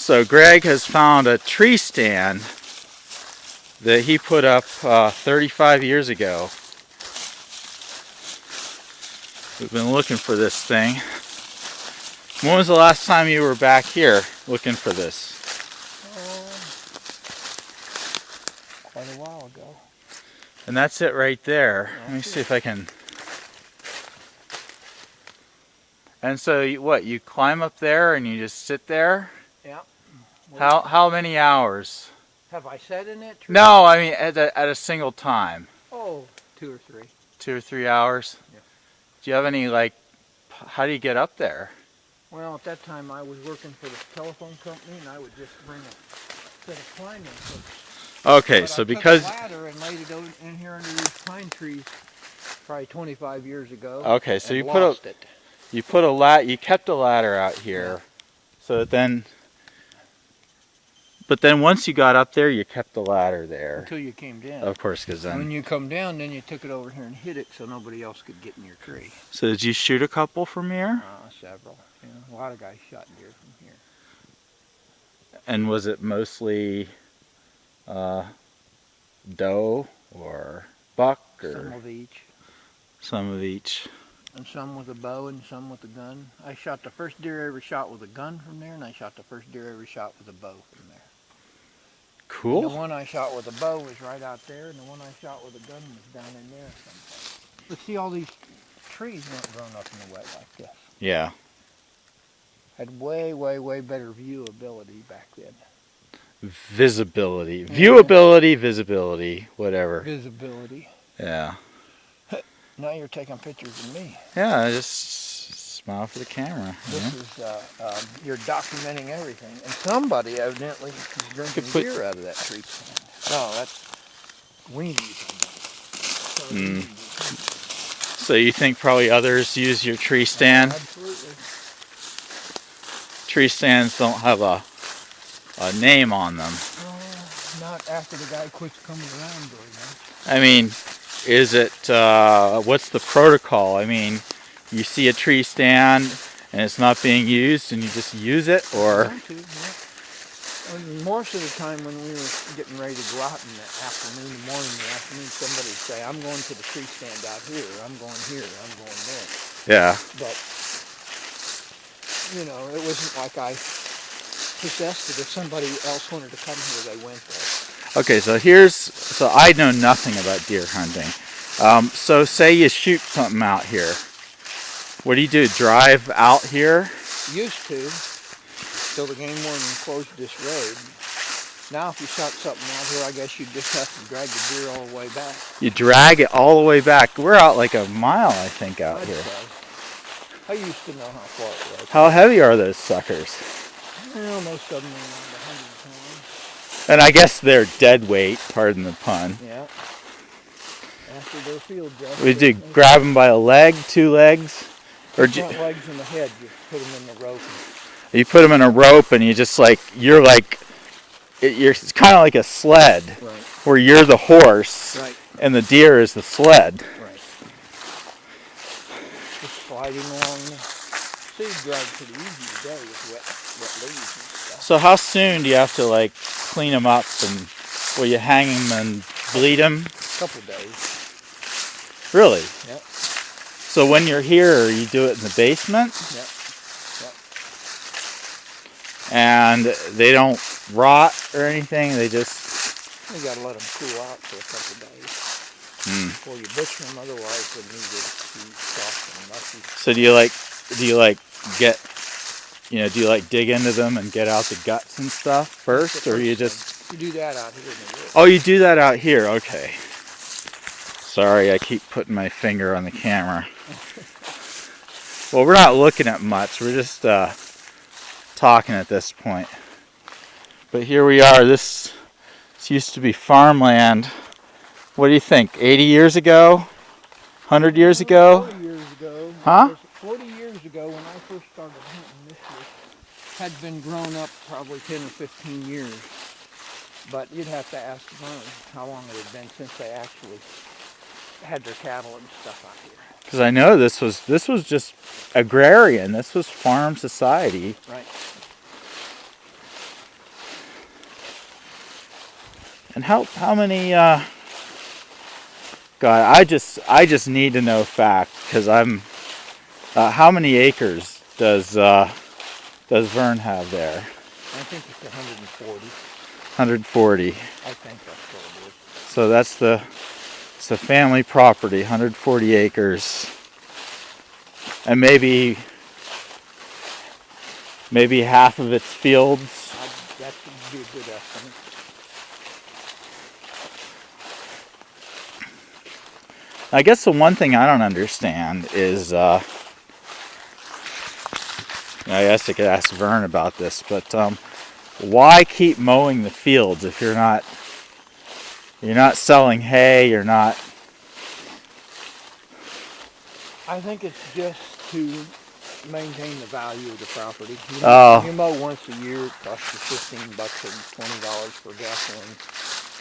So Greg has found a tree stand that he put up 35 years ago. We've been looking for this thing. When was the last time you were back here looking for this? Quite a while ago. And that's it right there. Let me see if I can. And so you climb up there and you just sit there? Yeah. How many hours? Have I sat in that tree? No, I mean at a single time. Oh, 2 or 3. 2 or 3 hours? Yeah. Do you have any, like, how do you get up there? Well, at that time I was working for the telephone company, and I would just bring a set of climbing hooks. Okay, but so I because took a ladder and laid it in here under these pine trees probably 25 years ago. Okay, so and you kept a ladder out here, Yeah. so that then. But then once you got up there, you kept the ladder there. Until you came down. Of course, because then. When you come down, then you took it over here and hid it so nobody else could get in your tree. So did you shoot a couple from here? Several. You know, a lot of guys shot deer from here. And was it mostly doe or buck or Some of each. Some of each. And some with a bow and some with a gun. I shot the first deer I ever shot with a gun from there, and I shot the first deer I ever shot with a bow from there. Cool. And the one I shot with a bow was right out there, and the one I shot with a gun was down in there someplace. But see, all these trees weren't grown up in the wet like this. Yeah. Had way, way, way better viewability back then. Visibility. Viewability, visibility, whatever. Visibility. Yeah. Now you're taking pictures of me. Yeah, just smile for the camera. This is, you're documenting everything. And somebody evidently is drinking beer out of that tree stand. No, that's weenies. So you think probably others use your tree stand? Absolutely. Tree stands don't have a name on them. Not after the guy quits coming around doing that. I mean, is it, what's the protocol? I mean, you see a tree stand and it's not being used and you just use it, or? And most of the time when we were getting ready to go out in the afternoon, the morning, the afternoon, somebody would say, I'm going to the tree stand out here, I'm going here, I'm going there. Yeah. But, you know, it wasn't like I possessed it. If somebody else wanted to come here, they went there. Okay, so I know nothing about deer hunting. So say you shoot something out here. What do? Drive out here? Used to, till the game warden closed this road. Now if you shot something out here, I guess you just have to drag the deer all the way back. You drag it all the way back. We're out like a mile, I think, out here. I used to know how far it was. How heavy are those suckers? Well, most of them are around 100 pounds. And I guess they're dead weight, pardon the pun. Yeah. After their field dress. We do grab them by a leg, 2 legs? Or front legs and the head, you put them in the rope. You put them in a rope and you just it's kind of like a sled. Right. Where you're the horse. Right. And the deer is the sled. Right. Just sliding along the seed drive pretty easy today with wet leaves and stuff. So how soon do you have to clean them up, and will you hang them and bleed them? A couple days. Really? Yep. So when you're here, you do it in the basement? Yep. And they don't rot or anything, they just... You gotta let them cool out for a couple days before you butcher them, otherwise they need to be soft and mushy. So do you dig into them and get out the guts and stuff first, or you just... You do that out here in the woods. Oh, you do that out here, okay. Sorry, I keep putting my finger on the camera. Well, we're not looking at much, we're just talking at this point. But here we are. This used to be farmland. What do you think, 80 years ago? 100 years ago? 40 years ago. Huh? 40 years ago when I first started hunting, this had been grown up probably 10 or 15 years. But you'd have to ask them how long it had been since they actually had their cattle and stuff out here. Because I know this was just agrarian. This was farm society. Right. And how many? God, I just need to know fact because I'm. How many acres does Vern have there? I think it's 140. 140. I think that's what it is. So it's the family property, 140 acres, and maybe half of it's fields. That would be a good estimate. I guess the one thing I don't understand is, I guess I could ask Vern about this, but why keep mowing the fields if you're not selling hay, you're not. I think it's just to maintain the value of the property. You mow once a year, it costs you $15 or $20 for gasoline,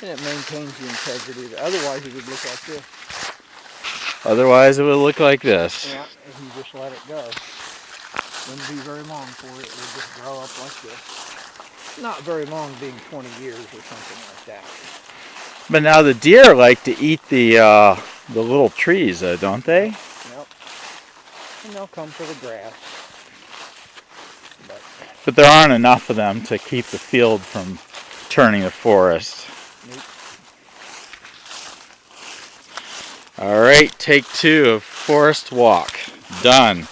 and it maintains the integrity. Otherwise, it would look like this. Otherwise, it would look like this. Yeah, if you just let it go. Wouldn't be very long for it. It would just grow up like this. Not very long, being 20 years or something like that. But now the deer like to eat the little trees, don't they? Yep. And they'll come for the grass. But there aren't enough of them to keep the field from turning a forest. Nope. All right, take 2 of forest walk. Done.